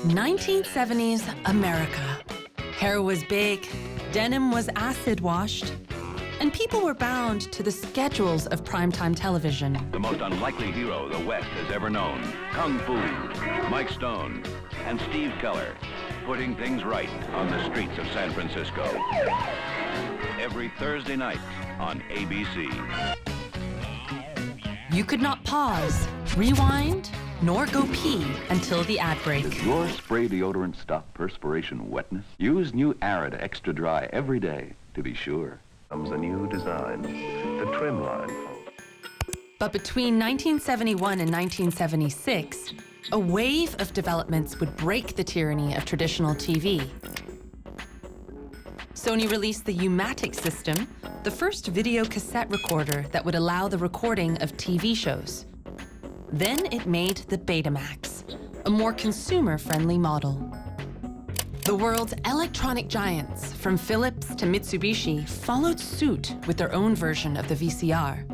1970s America. Hair was big, denim was acid-washed, and people were bound to the schedules of primetime television. The most unlikely hero the West has ever known. Kung Fu, Mike Stone, and Steve Keller, putting things right on the streets of San Francisco. Every Thursday night on ABC. You could not pause, rewind, nor go pee until the ad break. Does your spray deodorant stop perspiration wetness? Use new Arid Extra Dry every day to be sure. Comes a new design, the trim line. But between 1971 and 1976, a wave of developments would break the tyranny of traditional TV. Sony released the U-matic system, the first video cassette recorder that would allow the recording of TV shows. Then it made the Betamax, a more consumer-friendly model. The world's electronic giants, from Philips to Mitsubishi, followed suit with their own version of the VCR.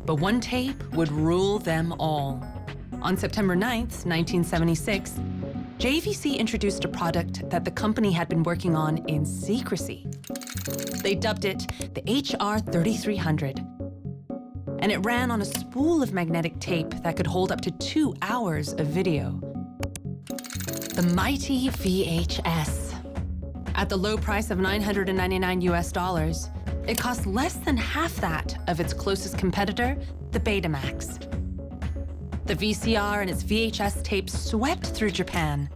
But one tape would rule them all. On September 9th, 1976, JVC introduced a product that the company had been working on in secrecy. They dubbed it the HR3300. And it ran on a spool of magnetic tape that could hold up to 2 hours of video. The mighty VHS. At the low price of $999 US, it cost less than half that of its closest competitor, the Betamax. The VCR and its VHS tapes swept through Japan,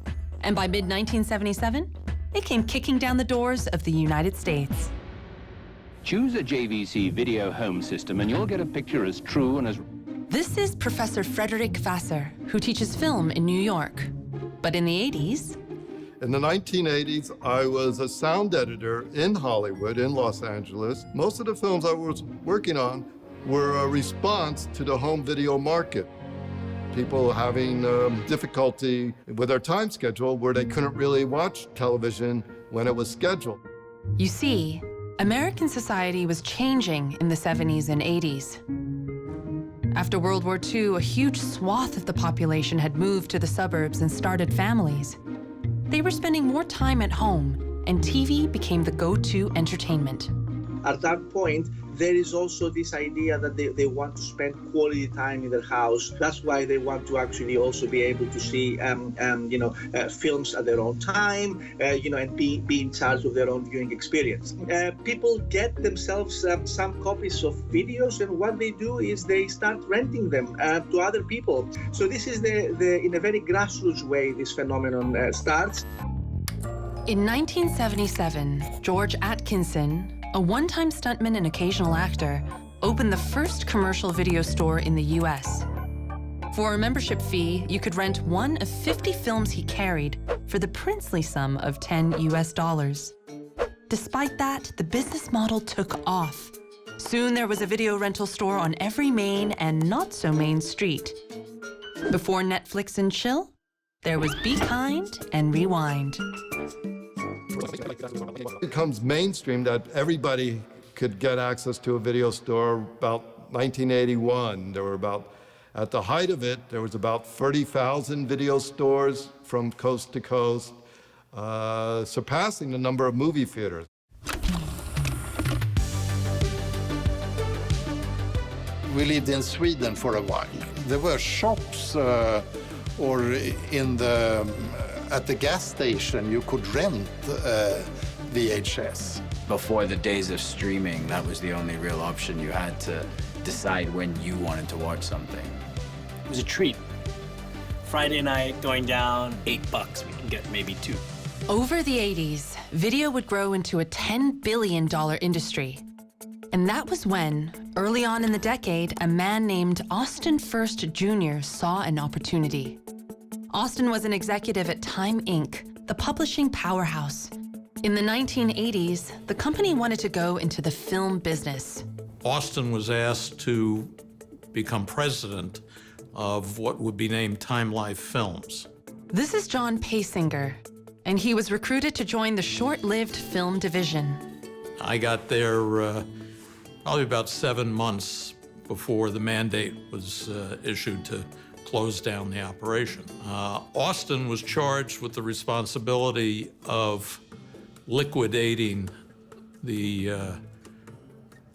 and by mid-1977, it came kicking down the doors of the United States. Choose a JVC video home system and you'll get a picture as true and as... This is Professor Frederick Vassar, who teaches film in New York. But in the 80s... In the 1980s, I was a sound editor in Hollywood, in Los Angeles. Most of the films I was working on were a response to the home video market. People having difficulty with their time schedule where they couldn't really watch television when it was scheduled. You see, American society was changing in the 70s and 80s. After World War II, a huge swath of the population had moved to the suburbs and started families. They were spending more time at home, and TV became the go-to entertainment. At that point, there is also this idea that they want to spend quality time in their house. That's why they want to actually also be able to see, films at their own time, and be in charge of their own viewing experience. People get themselves some copies of videos, and what they do is they start renting them to other people. So this is in a very grassroots way, this phenomenon starts. In 1977, George Atkinson, a one-time stuntman and occasional actor, opened the first commercial video store in the US. For a membership fee, you could rent one of 50 films he carried for the princely sum of $10 US. Despite that, the business model took off. Soon there was a video rental store on every main and not-so-main street. Before Netflix and chill, there was Be Kind and Rewind. It becomes mainstream that everybody could get access to a video store about 1981. There were at the height of it, there was about 30,000 video stores from coast to coast, surpassing the number of movie theaters. We lived in Sweden for a while. There were shops or at the gas station, you could rent VHS. Before the days of streaming, that was the only real option. You had to decide when you wanted to watch something. It was a treat. Friday night, going down, $8. We can get maybe 2. Over the 80s, video would grow into a $10 billion industry. And that was when, early on in the decade, a man named Austin First Jr. saw an opportunity. Austin was an executive at Time Inc., the publishing powerhouse. In the 1980s, the company wanted to go into the film business. Austin was asked to become president of what would be named Time Life Films. This is John Pasinger, and he was recruited to join the short-lived film division. I got there probably about 7 months before the mandate was issued to closed down the operation. Austin was charged with the responsibility of liquidating the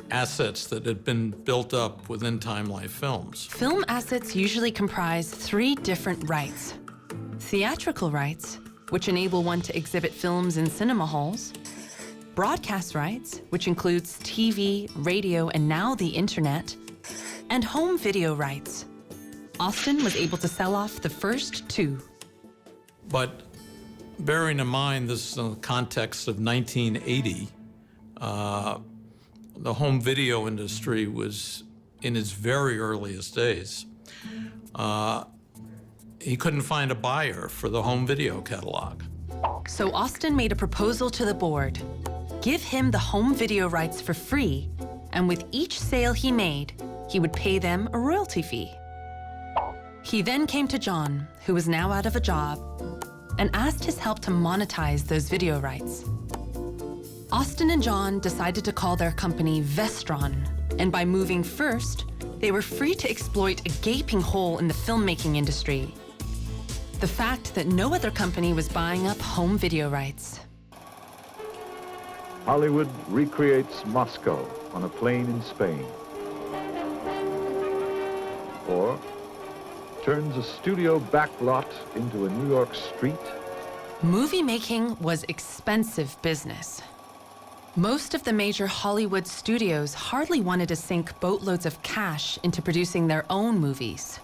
assets that had been built up within Time Life Films. Film assets usually comprise 3 different rights. Theatrical rights, which enable one to exhibit films in cinema halls. Broadcast rights, which includes TV, radio, and now the internet. And home video rights. Austin was able to sell off the first 2. But bearing in mind this is in the context of 1980, the home video industry was in its very earliest days. He couldn't find a buyer for the home video catalog. So Austin made a proposal to the board. Give him the home video rights for free, and with each sale he made, he would pay them a royalty fee. He then came to John, who was now out of a job, and asked his help to monetize those video rights. Austin and John decided to call their company Vestron, and by moving first, they were free to exploit a gaping hole in the filmmaking industry. The fact that no other company was buying up home video rights. Hollywood recreates Moscow on a plane in Spain. Or turns a studio backlot into a New York street. Movie making was expensive business. Most of the major Hollywood studios hardly wanted to sink boatloads of cash into producing their own movies.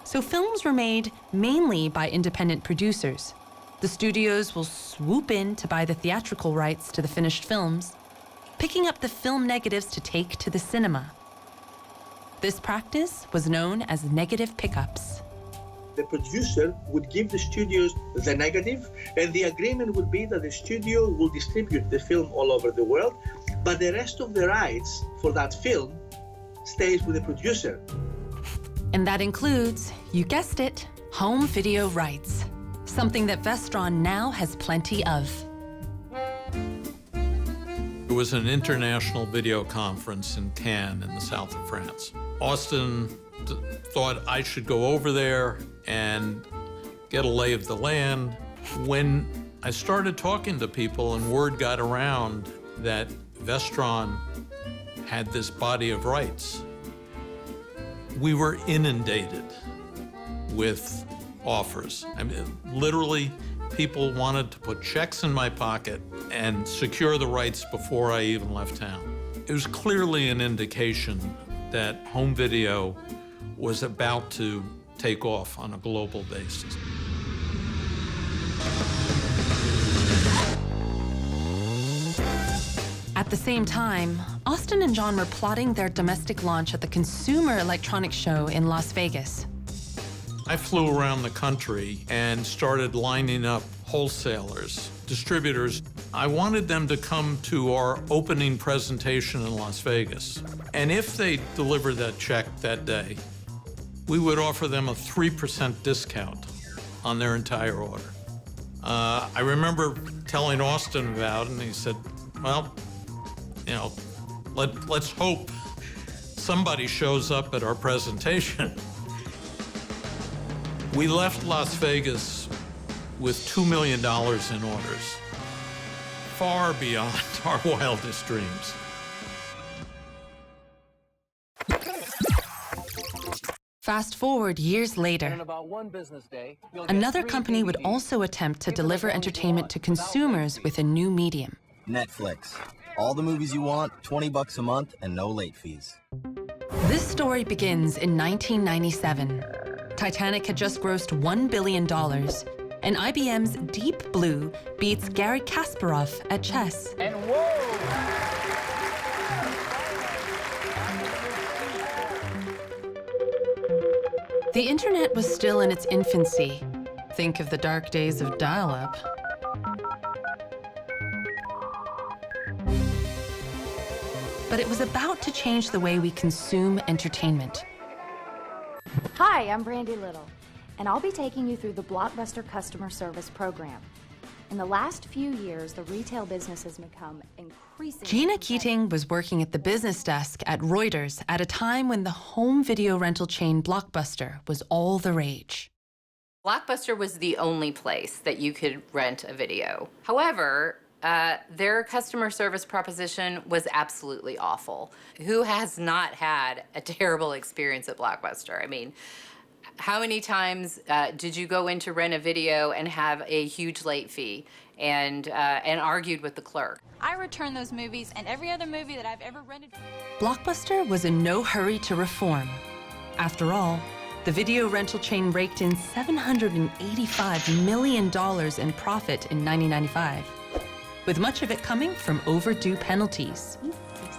So films were made mainly by independent producers. The studios will swoop in to buy the theatrical rights to the finished films, picking up the film negatives to take to the cinema. This practice was known as negative pickups. The producer would give the studios the negative, and the agreement would be that the studio will distribute the film all over the world, but the rest of the rights for that film stays with the producer. And that includes, you guessed it, home video rights, something that Vestron now has plenty of. It was an international video conference in Cannes in the south of France. Austin thought I should go over there and get a lay of the land. When I started talking to people and word got around that Vestron had this body of rights, we were inundated with offers. I mean, literally, people wanted to put checks in my pocket and secure the rights before I even left town. It was clearly an indication that home video was about to take off on a global basis. At the same time, Austin and John were plotting their domestic launch at the Consumer Electronics Show in Las Vegas. I flew around the country and started lining up wholesalers, distributors. I wanted them to come to our opening presentation in Las Vegas. And if they delivered that check that day, we would offer them a 3% discount on their entire order. I remember telling Austin about it, and he said, well, you know, let's hope somebody shows up at our presentation. We left Las Vegas with $2 million in orders, far beyond our wildest dreams. Fast forward years later, another company would also attempt to deliver entertainment to consumers with a new medium. Netflix. All the movies you want, $20 a month, and no late fees. This story begins in 1997. Titanic had just grossed $1 billion, and IBM's Deep Blue beats Garry Kasparov at chess. And whoa! The internet was still in its infancy. Think of the dark days of dial-up. But it was about to change the way we consume entertainment. Hi, I'm Brandy Little, and I'll be taking you through the Blockbuster customer service program. In the last few years, the retail business has become increasingly... Gina Keating was working at the business desk at Reuters at a time when the home video rental chain Blockbuster was all the rage. Blockbuster was the only place that you could rent a video. However, their customer service proposition was absolutely awful. Who has not had a terrible experience at Blockbuster? I mean, how many times did you go in to rent a video and have a huge late fee and argued with the clerk? I return those movies and every other movie that I've ever rented. Blockbuster was in no hurry to reform. After all, the video rental chain raked in $785 million in profit in 1995, with much of it coming from overdue penalties.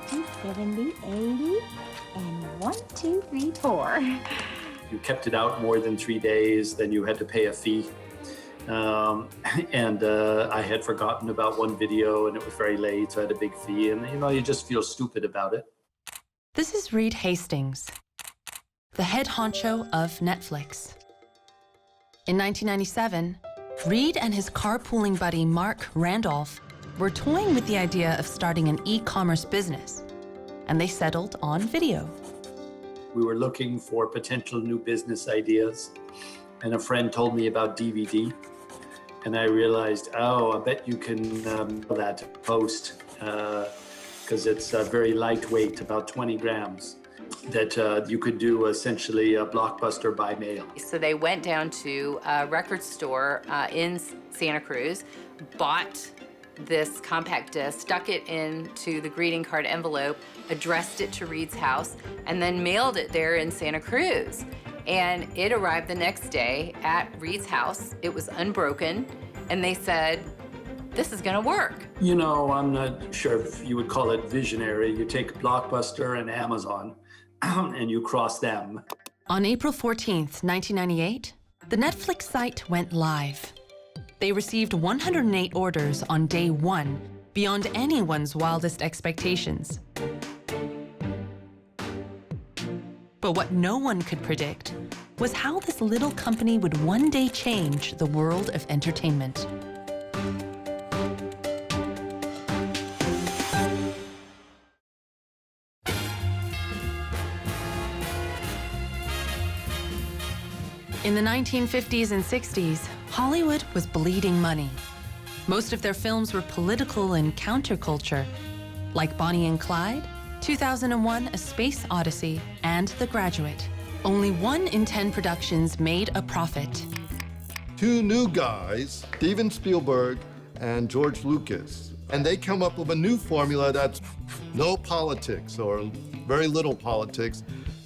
60, 70, 80, and 1, 2, 3, 4. You kept it out more than 3 days, then you had to pay a fee. I had forgotten about one video and it was very late, so I had a big fee, and you just feel stupid about it. This is Reed Hastings, the head honcho of Netflix. In 1997, Reed and his carpooling buddy Mark Randolph were toying with the idea of starting an e-commerce business, and they settled on video. We were looking for potential new business ideas, and a friend told me about DVD, and I realized, oh, I bet you can that post, because it's very lightweight, about 20 grams, that you could do essentially a Blockbuster by mail. So they went down to a record store in Santa Cruz, bought this compact disc, stuck it into the greeting card envelope, addressed it to Reed's house, and then mailed it there in Santa Cruz. And it arrived the next day at Reed's house. It was unbroken, and they said, this is gonna work. I'm not sure if you would call it visionary. You take Blockbuster and Amazon, and you cross them. On April 14th, 1998, the Netflix site went live. They received 108 orders on day one, beyond anyone's wildest expectations. But what no one could predict was how this little company would one day change the world of entertainment. In the 1950s and 60s, Hollywood was bleeding money. Most of their films were political and counterculture, like Bonnie and Clyde, 2001: A Space Odyssey, and The Graduate. Only 1 in 10 productions made a profit. 2 new guys, Steven Spielberg and George Lucas, and they come up with a new formula that's no politics or very little politics,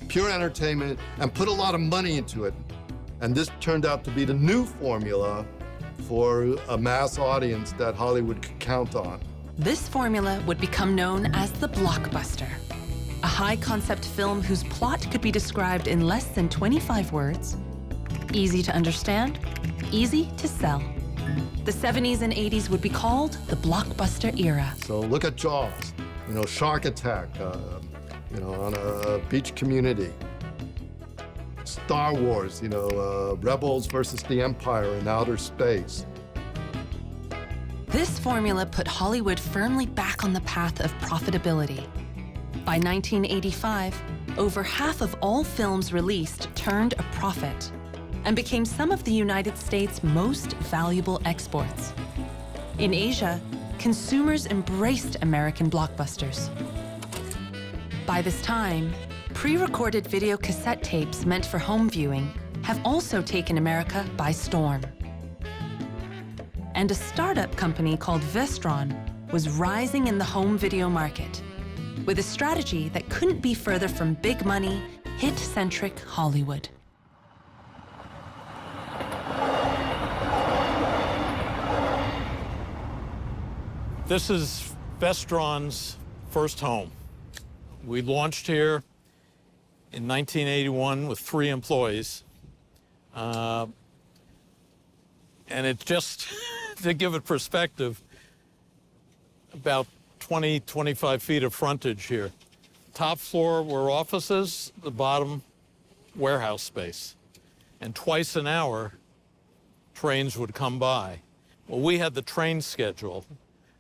pure entertainment, and put a lot of money into it. And this turned out to be the new formula for a mass audience that Hollywood could count on. This formula would become known as the blockbuster, a high-concept film whose plot could be described in less than 25 words, easy to understand, easy to sell. The 70s and 80s would be called the blockbuster era. So look at Jaws, Shark Attack, on a beach community. Star Wars, Rebels versus the Empire in outer space. This formula put Hollywood firmly back on the path of profitability. By 1985, over half of all films released turned a profit and became some of the United States' most valuable exports. In Asia, consumers embraced American blockbusters. By this time, pre-recorded video cassette tapes meant for home viewing have also taken America by storm. And a startup company called Vestron was rising in the home video market with a strategy that couldn't be further from big money, hit-centric Hollywood. This is Vestron's first home. We launched here in 1981 with 3 employees. And it just, to give it perspective, about 20, 25 feet of frontage here. Top floor were offices, the bottom warehouse space. And twice an hour, trains would come by. Well, we had the train schedule.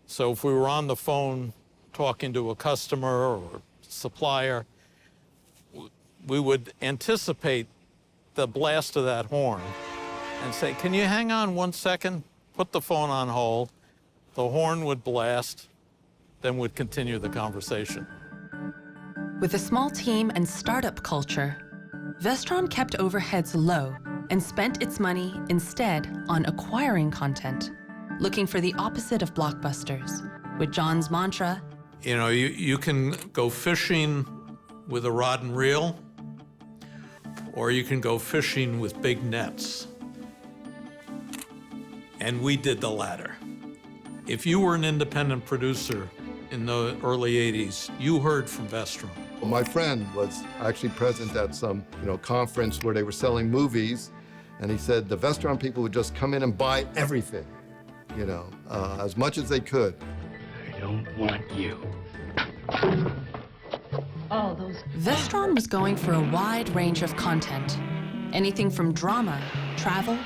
So if we were on the phone talking to a customer or supplier, we would anticipate the blast of that horn and say, can you hang on 1 second? Put the phone on hold. The horn would blast, then we'd continue the conversation. With a small team and startup culture, Vestron kept overheads low and spent its money instead on acquiring content, looking for the opposite of blockbusters, with John's mantra, You know, you can go fishing with a rod and reel, or you can go fishing with big nets. And we did the latter. If you were an independent producer in the early 80s, you heard from Vestron. Well, my friend was actually present at some, conference where they were selling movies, and he said the Vestron people would just come in and buy everything, as much as they could. I don't want you. Vestron was going for a wide range of content, anything from drama, travel,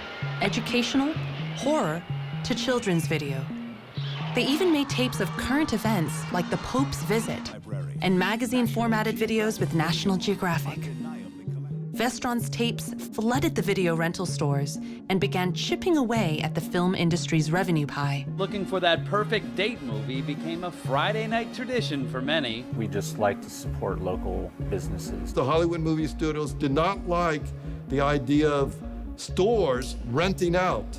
educational, horror, to children's video. They even made tapes of current events like the Pope's visit and magazine-formatted videos with National Geographic. Vestron's tapes flooded the video rental stores and began chipping away at the film industry's revenue pie. Looking for that perfect date movie became a Friday night tradition for many. We just like to support local businesses. The Hollywood movie studios did not like the idea of stores renting out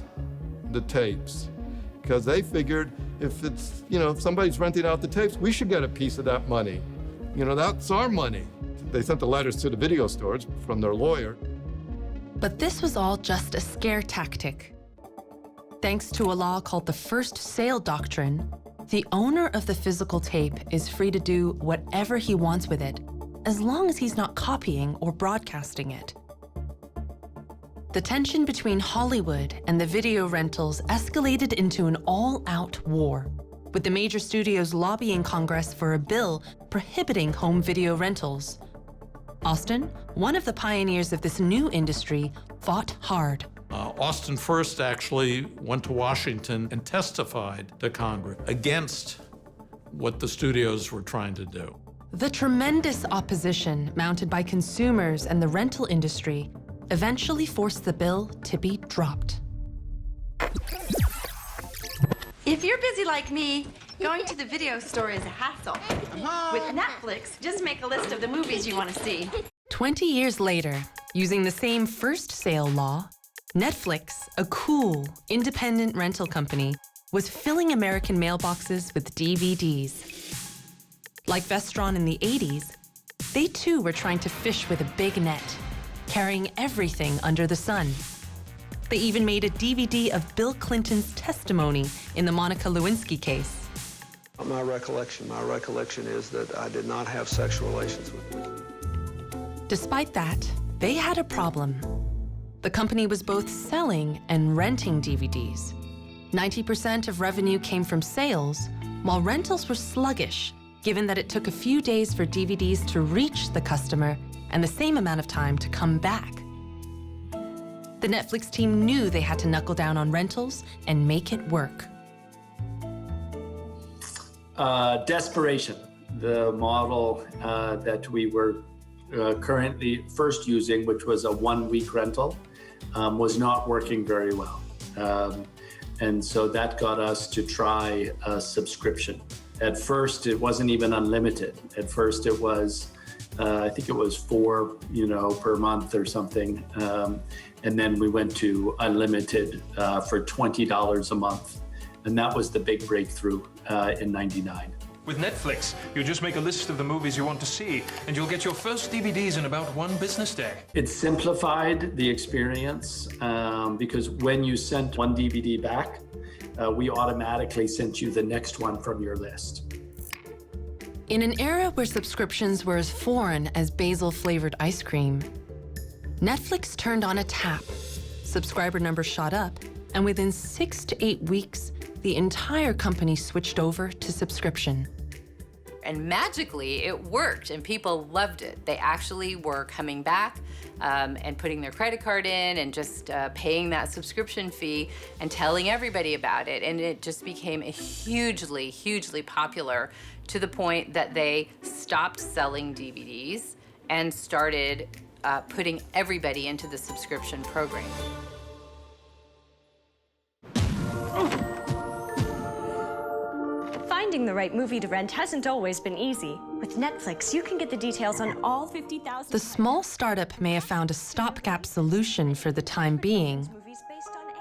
the tapes, because they figured if it's, if somebody's renting out the tapes, we should get a piece of that money. That's our money. They sent the letters to the video stores from their lawyer. But this was all just a scare tactic. Thanks to a law called the First Sale Doctrine, the owner of the physical tape is free to do whatever he wants with it, as long as he's not copying or broadcasting it. The tension between Hollywood and the video rentals escalated into an all-out war, with the major studios lobbying Congress for a bill prohibiting home video rentals. Austin, one of the pioneers of this new industry, fought hard. Austin first actually went to Washington and testified to Congress against what the studios were trying to do. The tremendous opposition mounted by consumers and the rental industry eventually forced the bill to be dropped. If you're busy like me, going to the video store is a hassle. With Netflix, just make a list of the movies you want to see. 20 years later, using the same first sale law, Netflix, a cool, independent rental company, was filling American mailboxes with DVDs. Like Vestron in the 80s, they too were trying to fish with a big net, carrying everything under the sun. They even made a DVD of Bill Clinton's testimony in the Monica Lewinsky case. My recollection is that I did not have sexual relations with her. Despite that, they had a problem. The company was both selling and renting DVDs. 90% of revenue came from sales, while rentals were sluggish, given that it took a few days for DVDs to reach the customer and the same amount of time to come back. The Netflix team knew they had to knuckle down on rentals and make it work. Desperation, the model that we were currently first using, which was a 1-week rental, was not working very well. And so that got us to try a subscription. At first, it wasn't even unlimited. At first, it was, I think it was $4, per month or something. And then we went to unlimited for $20 a month. And that was the big breakthrough in '99. With Netflix, you just make a list of the movies you want to see, and you'll get your first DVDs in about 1 business day. It simplified the experience because when you sent one DVD back, we automatically sent you the next one from your list. In an era where subscriptions were as foreign as basil-flavored ice cream, Netflix turned on a tap. Subscriber numbers shot up, and within 6 to 8 weeks, the entire company switched over to subscription. And magically, it worked, and people loved it. They actually were coming back and putting their credit card in and just paying that subscription fee and telling everybody about it. And it just became a hugely, hugely popular, to the point that they stopped selling DVDs and started putting everybody into the subscription program. Finding the right movie to rent hasn't always been easy. With Netflix, you can get the details on all 50,000... The small startup may have found a stopgap solution for the time being,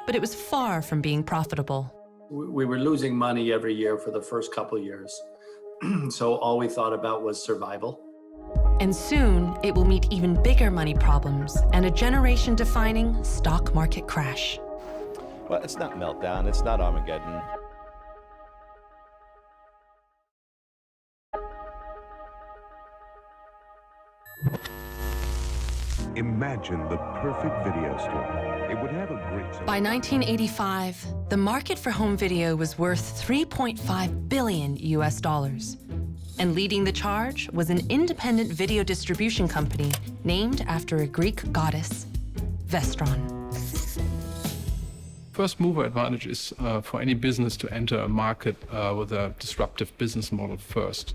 but it was far from being profitable. We were losing money every year for the first couple of years. So all we thought about was survival. And soon, it will meet even bigger money problems and a generation-defining stock market crash. Well, it's not meltdown, it's not Armageddon. Imagine the perfect video store. It would have a great... By 1985, the market for home video was worth $3.5 billion US. And leading the charge was an independent video distribution company named after a Greek goddess, Vestron. First mover advantage is for any business to enter a market with a disruptive business model first.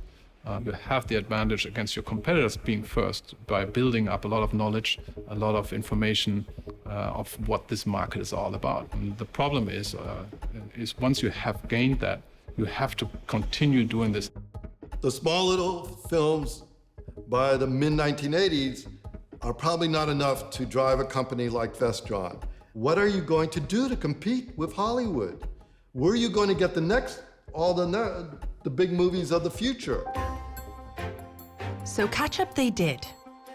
You have the advantage against your competitors being first by building up a lot of knowledge, a lot of information of what this market is all about. And the problem is once you have gained that, you have to continue doing this. The small little films by the mid-1980s are probably not enough to drive a company like Vestron. What are you going to do to compete with Hollywood? Where are you going to get the big movies of the future? So catch up they did.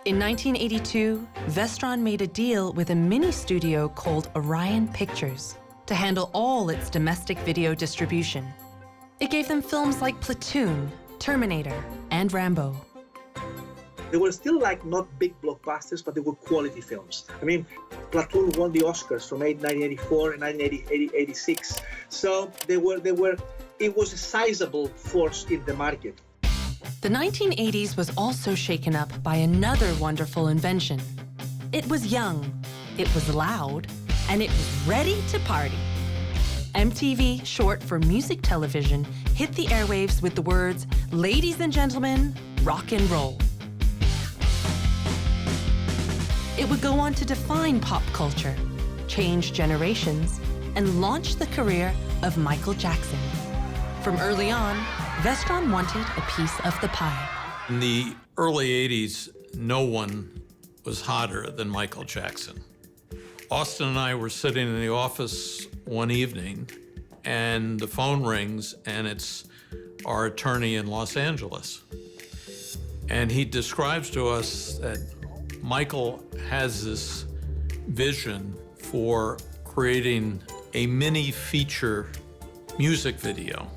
In 1982, Vestron made a deal with a mini studio called Orion Pictures to handle all its domestic video distribution. It gave them films like Platoon, Terminator, and Rambo. They were still like not big blockbusters, but they were quality films. I mean, Platoon won the Oscars from 1984 and 1986. So it was a sizable force in the market. The 1980s was also shaken up by another wonderful invention. It was young, it was loud, and it was ready to party. MTV, short for music television, hit the airwaves with the words, "Ladies and gentlemen, rock and roll." It would go on to define pop culture, change generations, and launch the career of Michael Jackson. From early on, Vestron wanted a piece of the pie. In the early 80s, no one was hotter than Michael Jackson. Austin and I were sitting in the office one evening, and the phone rings, and it's our attorney in Los Angeles. And he describes to us that Michael has this vision for creating a mini feature music video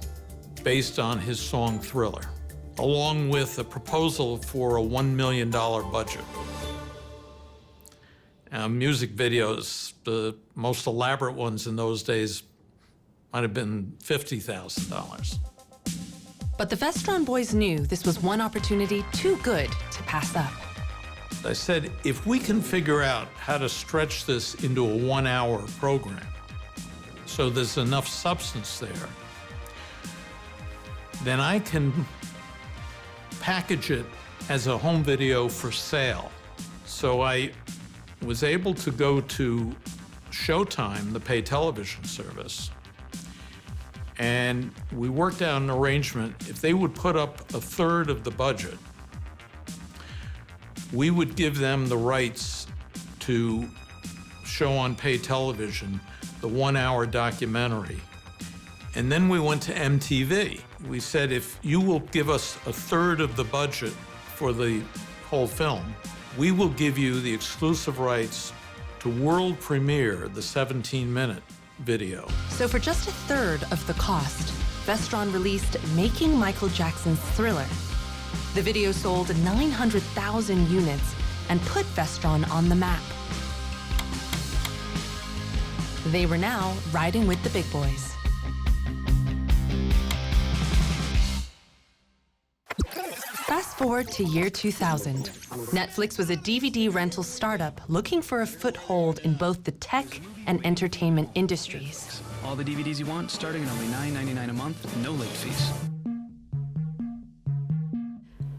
based on his song Thriller, along with a proposal for a $1 million budget. Music videos, the most elaborate ones in those days, might have been $50,000. But the Vestron boys knew this was one opportunity too good to pass up. I said, if we can figure out how to stretch this into a 1-hour program, so there's enough substance there, then I can package it as a home video for sale. So I was able to go to Showtime, the pay television service, and we worked out an arrangement. If they would put up a third of the budget, we would give them the rights to show on pay television the 1-hour documentary. And then we went to MTV. We said, if you will give us a third of the budget for the whole film, we will give you the exclusive rights to world premiere the 17-minute video. So for just a third of the cost, Vestron released Making Michael Jackson's Thriller. The video sold 900,000 units and put Vestron on the map. They were now riding with the big boys. Fast forward to year 2000. Netflix was a DVD rental startup looking for a foothold in both the tech and entertainment industries. All the DVDs you want, starting at only $9.99 a month, no late fees.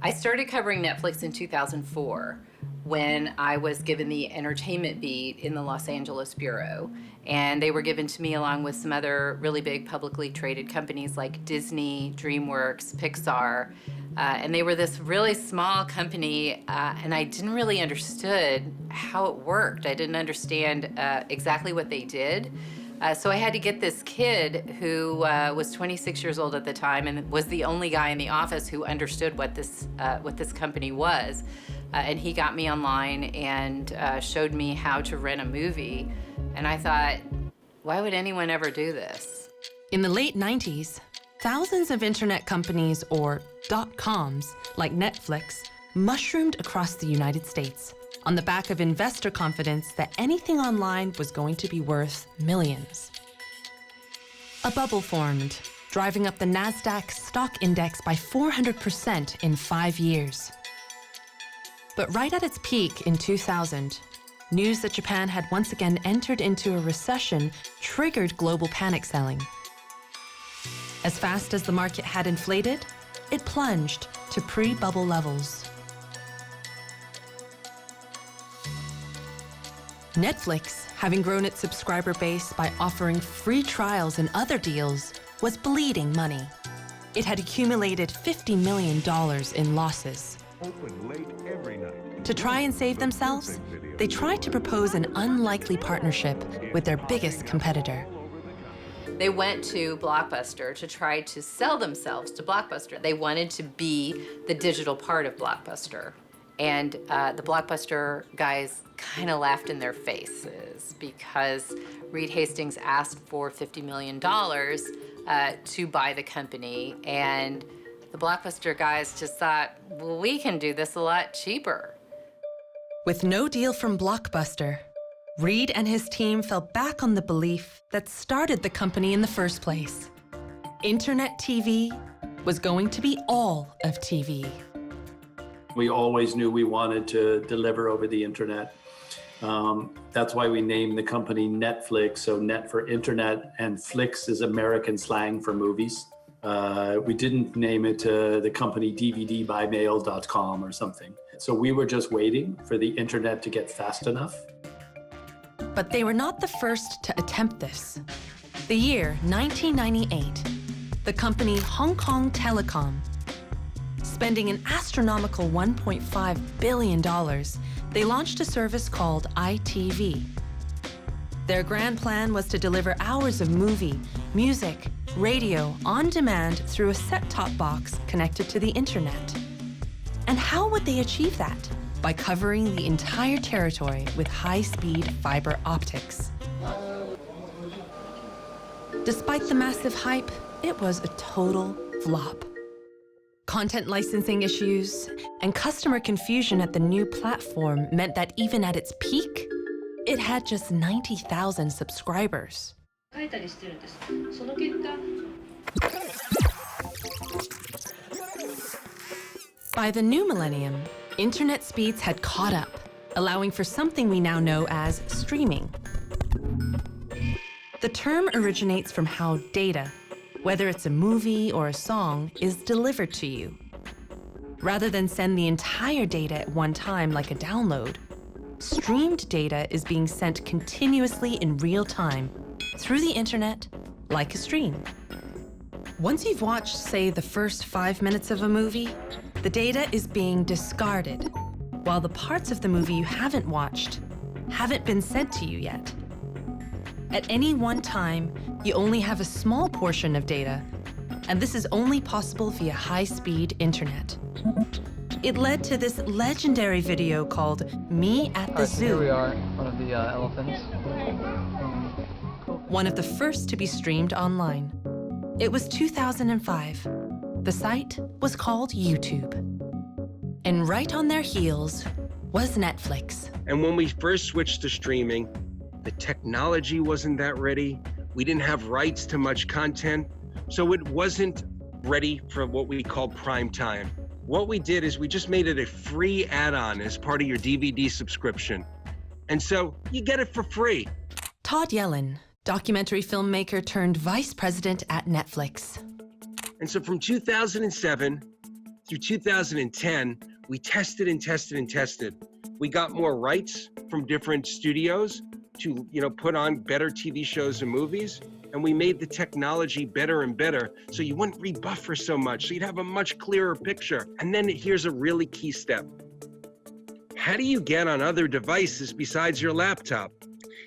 I started covering Netflix in 2004 when I was given the entertainment beat in the Los Angeles Bureau. And they were given to me along with some other really big publicly traded companies like Disney, DreamWorks, Pixar. And they were this really small company, and I didn't really understood how it worked. I didn't understand exactly what they did. So I had to get this kid who was 26 years old at the time and was the only guy in the office who understood what this company was. And he got me online and showed me how to rent a movie. And I thought, why would anyone ever do this? In the late 90s, thousands of internet companies, or .coms, like Netflix, mushroomed across the United States on the back of investor confidence that anything online was going to be worth millions. A bubble formed, driving up the NASDAQ stock index by 400% in 5 years. But right at its peak in 2000, news that Japan had once again entered into a recession triggered global panic selling. As fast as the market had inflated, it plunged to pre-bubble levels. Netflix, having grown its subscriber base by offering free trials and other deals, was bleeding money. It had accumulated $50 million in losses. Open late every night. To try and save themselves, they tried to propose an unlikely partnership with their biggest competitor. They went to Blockbuster to try to sell themselves to Blockbuster. They wanted to be the digital part of Blockbuster. And the Blockbuster guys kind of laughed in their faces because Reed Hastings asked for $50 million to buy the company. And the Blockbuster guys just thought, well, we can do this a lot cheaper. With no deal from Blockbuster, Reed and his team fell back on the belief that started the company in the first place. Internet TV was going to be all of TV. We always knew we wanted to deliver over the internet. That's why we named the company Netflix, so net for internet, and Flix is American slang for movies. We didn't name it the company DVDbymail.com or something. So we were just waiting for the internet to get fast enough. But they were not the first to attempt this. The year 1998, the company Hong Kong Telecom, spending an astronomical $1.5 billion, they launched a service called ITV. Their grand plan was to deliver hours of movie, music, radio on demand through a set-top box connected to the internet. And how would they achieve that? By covering the entire territory with high-speed fiber optics. Despite the massive hype, it was a total flop. Content licensing issues and customer confusion at the new platform meant that even at its peak, it had just 90,000 subscribers. By the new millennium, internet speeds had caught up, allowing for something we now know as streaming. The term originates from how data, whether it's a movie or a song, is delivered to you. Rather than send the entire data at one time like a download, streamed data is being sent continuously in real time through the internet like a stream. Once you've watched, say, the first 5 minutes of a movie, the data is being discarded, while the parts of the movie you haven't watched haven't been sent to you yet. At any one time, you only have a small portion of data, and this is only possible via high-speed internet. It led to this legendary video called Me at the Zoo. Here we are, one of the elephants. One of the first to be streamed online. It was 2005. The site was called YouTube. And right on their heels was Netflix. And when we first switched to streaming, the technology wasn't that ready. We didn't have rights to much content, so it wasn't ready for what we call prime time. What we did is we just made it a free add-on as part of your DVD subscription. And so you get it for free. Todd Yellin, documentary filmmaker turned vice president at Netflix. And so from 2007 through 2010, we tested and tested and tested. We got more rights from different studios to, put on better TV shows and movies. And we made the technology better and better so you wouldn't rebuffer so much, so you'd have a much clearer picture. And then here's a really key step. How do you get on other devices besides your laptop?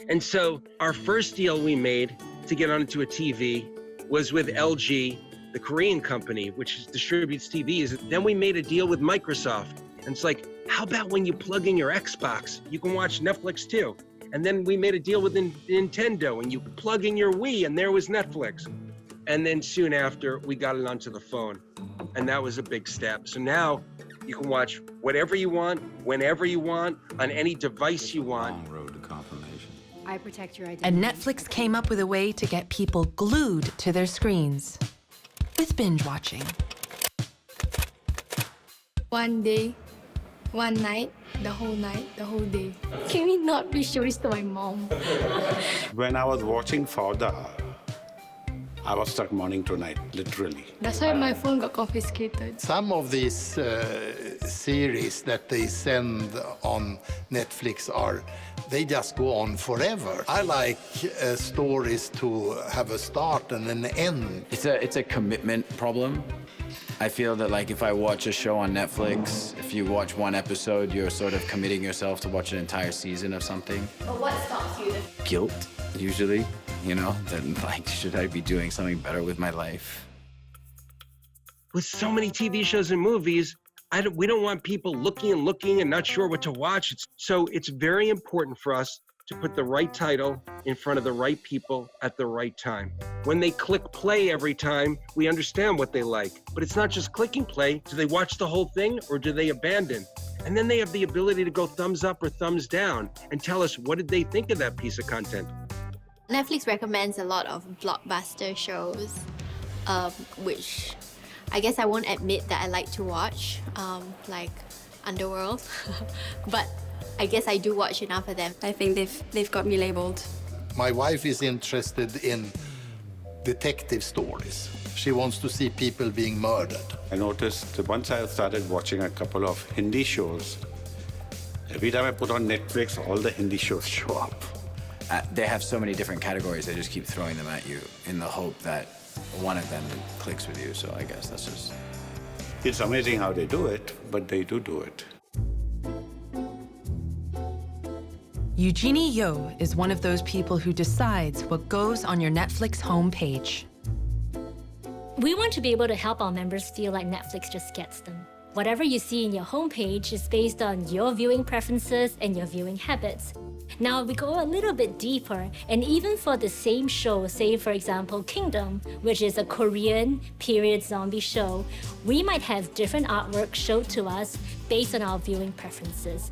And so our first deal we made to get onto a TV was with LG, the Korean company, which distributes TVs. Then we made a deal with Microsoft. And it's like, how about when you plug in your Xbox, you can watch Netflix too? And then we made a deal with Nintendo, and you plug in your Wii, and there was Netflix. And then soon after, we got it onto the phone. And that was a big step. So now you can watch whatever you want, whenever you want, on any device you want. Long road to confirmation. I protect your identity. And Netflix came up with a way to get people glued to their screens with binge watching. One day, one night, the whole day. Can we not please show this to my mom? When I was watching Fauda, I was stuck morning to night, literally. That's why my phone got confiscated. Some of these series that they send on Netflix they just go on forever. I like stories to have a start and an end. It's a commitment problem. I feel that if I watch a show on Netflix, if you watch one episode, you're sort of committing yourself to watch an entire season of something. But what stops you? Guilt, usually, then should I be doing something better with my life? With so many TV shows and movies, we don't want people looking and not sure what to watch. So it's very important for us to put the right title in front of the right people at the right time. When they click play every time, we understand what they like. But it's not just clicking play. Do they watch the whole thing or do they abandon? And then they have the ability to go thumbs up or thumbs down and tell us what did they think of that piece of content. Netflix recommends a lot of blockbuster shows, which I guess I won't admit that I like to watch, like Underworld, but I guess I do watch enough of them. I think they've got me labeled. My wife is interested in detective stories. She wants to see people being murdered. I noticed that once I started watching a couple of Hindi shows, every time I put on Netflix, all the Hindi shows show up. They have so many different categories, they just keep throwing them at you in the hope that one of them clicks with you, so I guess that's just... It's amazing how they do it, but they do it. Eugenie Yo is one of those people who decides what goes on your Netflix homepage. We want to be able to help our members feel like Netflix just gets them. Whatever you see in your homepage is based on your viewing preferences and your viewing habits. Now we go a little bit deeper, and even for the same show, say for example Kingdom, which is a Korean period zombie show, we might have different artwork showed to us based on our viewing preferences.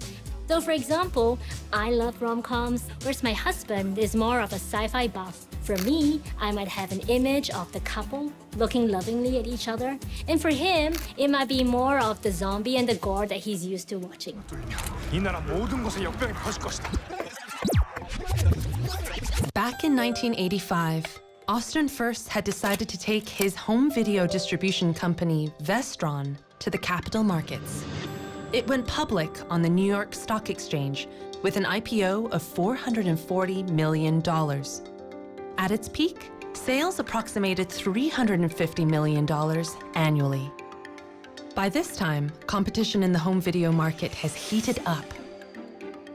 So for example, I love rom-coms, whereas my husband is more of a sci-fi buff. For me, I might have an image of the couple looking lovingly at each other. And for him, it might be more of the zombie and the gore that he's used to watching. Back in 1985, Austin First had decided to take his home video distribution company, Vestron, to the capital markets. It went public on the New York Stock Exchange with an IPO of $440 million. At its peak, sales approximated $350 million annually. By this time, competition in the home video market has heated up.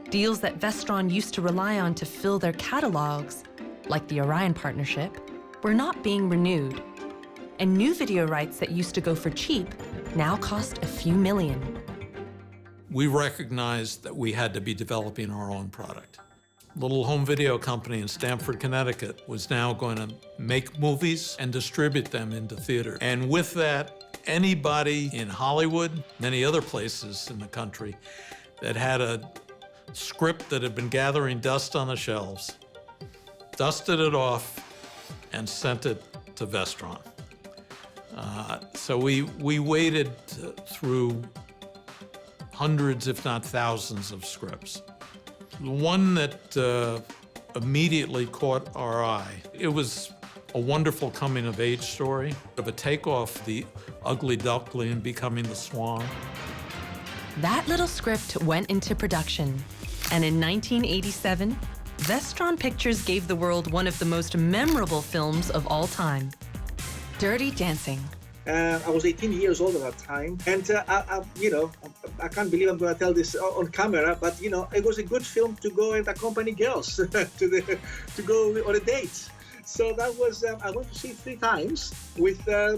Deals that Vestron used to rely on to fill their catalogs, like the Orion partnership, were not being renewed. And new video rights that used to go for cheap now cost a few million. We recognized that we had to be developing our own product. A little home video company in Stamford, Connecticut was now going to make movies and distribute them into theater. And with that, anybody in Hollywood, many other places in the country, that had a script that had been gathering dust on the shelves, dusted it off and sent it to Vestron. So we waited through hundreds, if not thousands, of scripts. The one that immediately caught our eye, it was a wonderful coming-of-age story of a takeoff, the ugly duckling becoming the swan. That little script went into production, and in 1987, Vestron Pictures gave the world one of the most memorable films of all time, Dirty Dancing. I was 18 years old at that time, and I can't believe I'm going to tell this on camera, but it was a good film to go and accompany girls to go on a date. So that was I went to see it 3 times with 3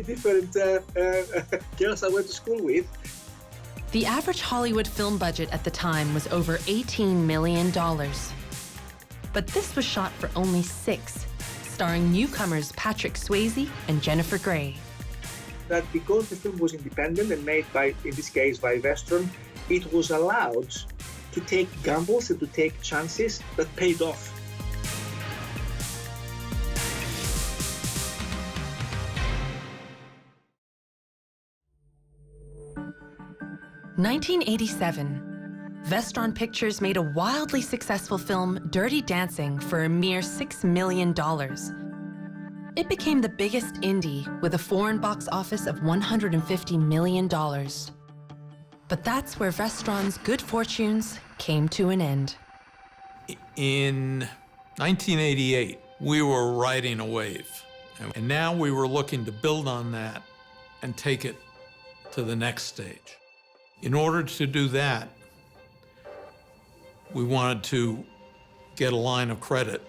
different girls I went to school with. The average Hollywood film budget at the time was over $18 million. But this was shot for only 6, starring newcomers Patrick Swayze and Jennifer Grey. That because the film was independent and made by, in this case, by Vestron, it was allowed to take gambles and to take chances that paid off. In 1987, Vestron Pictures made a wildly successful film, Dirty Dancing, for a mere $6 million. It became the biggest indie with a foreign box office of $150 million. But that's where Vestron's good fortunes came to an end. In 1988, we were riding a wave, and now we were looking to build on that and take it to the next stage. In order to do that, we wanted to get a line of credit.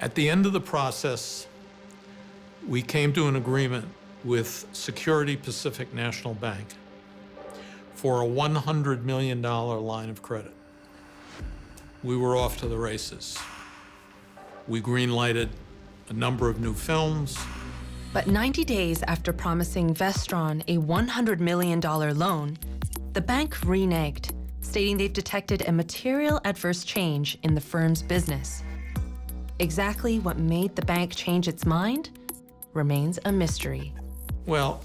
At the end of the process, we came to an agreement with Security Pacific National Bank for a $100 million line of credit. We were off to the races. We green-lighted a number of new films. But 90 days after promising Vestron a $100 million loan, the bank reneged, stating they've detected a material adverse change in the firm's business. Exactly what made the bank change its mind remains a mystery. Well,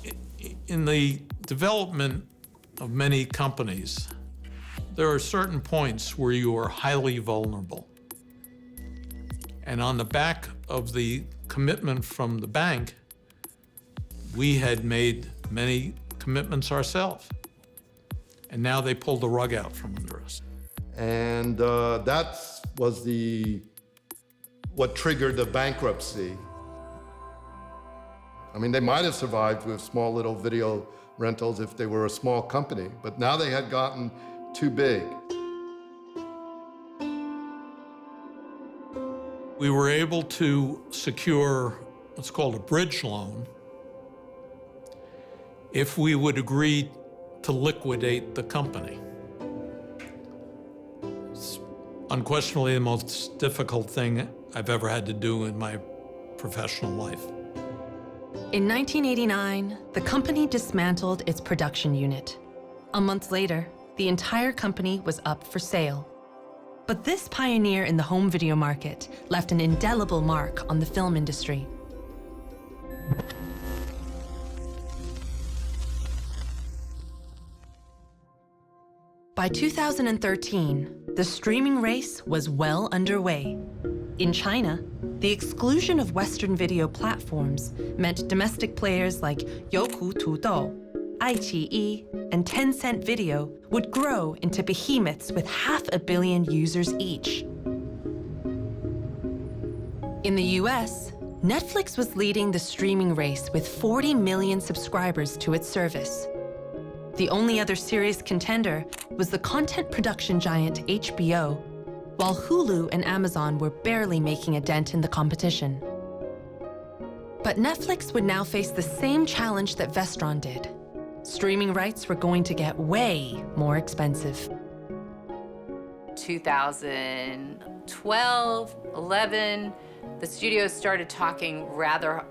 in the development of many companies, there are certain points where you are highly vulnerable. And on the back of the commitment from the bank, we had made many commitments ourselves. And now they pulled the rug out from under us. And that was what triggered the bankruptcy. I mean, they might have survived with small little video rentals if they were a small company, but now they had gotten too big. We were able to secure what's called a bridge loan if we would agree to liquidate the company. It's unquestionably the most difficult thing I've ever had to do in my professional life. In 1989, the company dismantled its production unit. A month later, the entire company was up for sale. But this pioneer in the home video market left an indelible mark on the film industry. By 2013, the streaming race was well underway. In China, the exclusion of Western video platforms meant domestic players like Youku Tudou, iQIYI, and Tencent Video would grow into behemoths with 500 million users each. In the US, Netflix was leading the streaming race with 40 million subscribers to its service. The only other serious contender was the content production giant HBO, while Hulu and Amazon were barely making a dent in the competition. But Netflix would now face the same challenge that Vestron did. Streaming rights were going to get way more expensive. 2012, 11, the studios started talking rather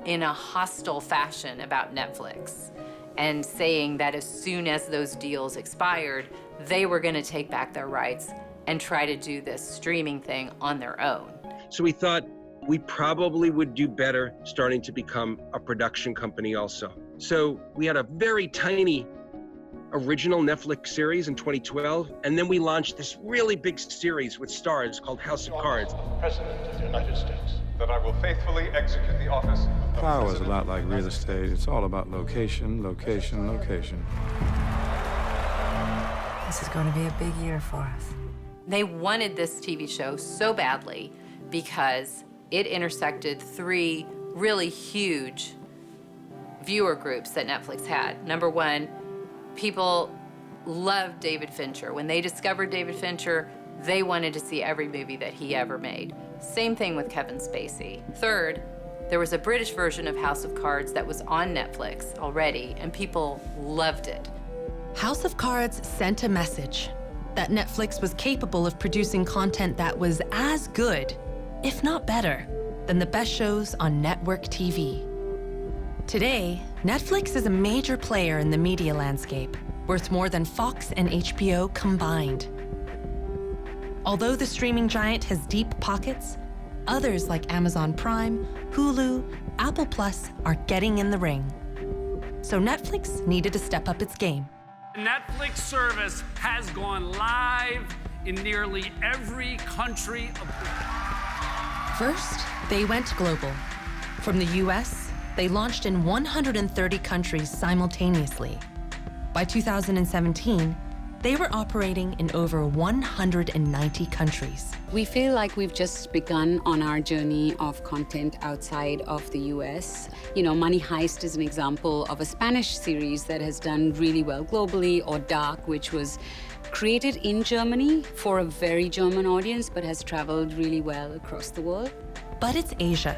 in a hostile fashion about Netflix and saying that as soon as those deals expired, they were going to take back their rights and try to do this streaming thing on their own. So we thought, we probably would do better starting to become a production company also. So we had a very tiny original Netflix series in 2012, and then we launched this really big series with stars called House of Cards. President of the United States, that I will faithfully execute the office of Power is a lot like real estate. It's all about location, location, location. This is going to be a big year for us. They wanted this TV show so badly because it intersected 3 really huge viewer groups that Netflix had. Number one, people loved David Fincher. When they discovered David Fincher, they wanted to see every movie that he ever made. Same thing with Kevin Spacey. Third, there was a British version of House of Cards that was on Netflix already, and people loved it. House of Cards sent a message that Netflix was capable of producing content that was as good, if not better, than the best shows on network TV. Today, Netflix is a major player in the media landscape, worth more than Fox and HBO combined. Although the streaming giant has deep pockets, others like Amazon Prime, Hulu, Apple Plus are getting in the ring. So Netflix needed to step up its game. Netflix service has gone live in nearly every country of the world. First, they went global. From the US, they launched in 130 countries simultaneously. By 2017, they were operating in over 190 countries. We feel like we've just begun on our journey of content outside of the US. You know, Money Heist is an example of a Spanish series that has done really well globally, or Dark, which was created in Germany for a very German audience, but has traveled really well across the world. But it's Asia.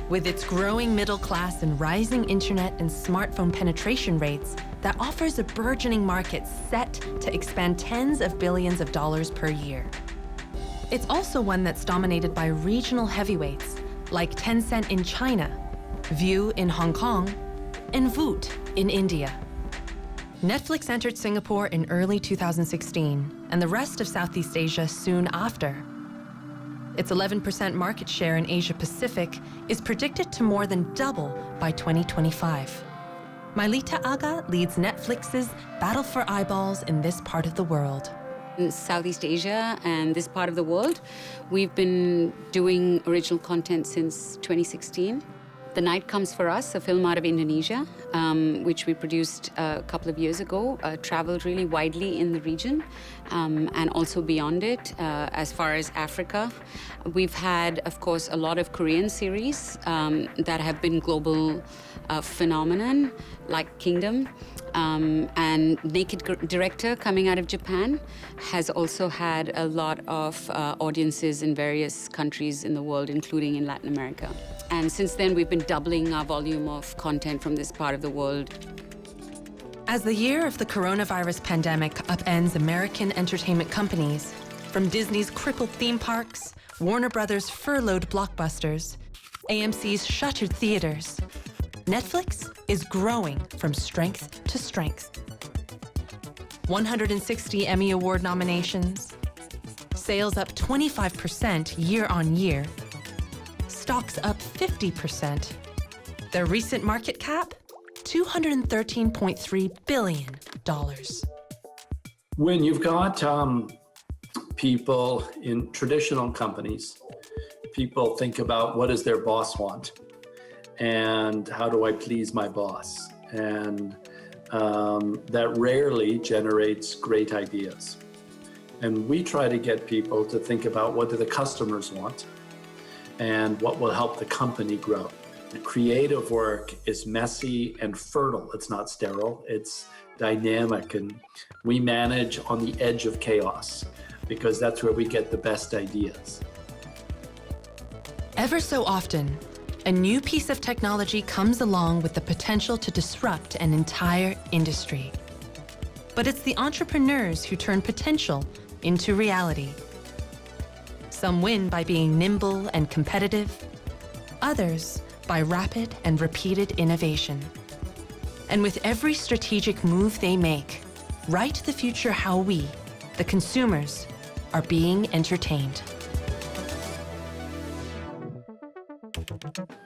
With its growing middle class and rising internet and smartphone penetration rates, that offers a burgeoning market set to expand tens of billions of dollars per year. It's also one that's dominated by regional heavyweights like Tencent in China, Viu in Hong Kong, and Voot in India. Netflix entered Singapore in early 2016, and the rest of Southeast Asia soon after. Its 11% market share in Asia Pacific is predicted to more than double by 2025. Mailita Aga leads Netflix's battle for eyeballs in this part of the world. In Southeast Asia and this part of the world, we've been doing original content since 2016. The Night Comes for Us, a film out of Indonesia, which we produced a couple of years ago, traveled really widely in the region and also beyond it, as far as Africa. We've had, of course, a lot of Korean series that have been global phenomenon, like Kingdom. And Naked Director, coming out of Japan, has also had a lot of audiences in various countries in the world, including in Latin America. And since then, we've been doubling our volume of content from this part of the world. As the year of the coronavirus pandemic upends American entertainment companies, from Disney's crippled theme parks, Warner Brothers' furloughed blockbusters, AMC's shuttered theaters, Netflix is growing from strength to strength. 160 Emmy Award nominations, sales up 25% year on year, stocks up 50%. Their recent market cap, $213.3 billion. When you've got people in traditional companies, people think about what does their boss want? And how do I please my boss? And that rarely generates great ideas. And we try to get people to think about what do the customers want and what will help the company grow. Creative work is messy and fertile. It's not sterile, it's dynamic. And we manage on the edge of chaos because that's where we get the best ideas. Ever so often, a new piece of technology comes along with the potential to disrupt an entire industry. But it's the entrepreneurs who turn potential into reality. Some win by being nimble and competitive, others by rapid and repeated innovation. And with every strategic move they make, write the future how we, the consumers, are being entertained. video.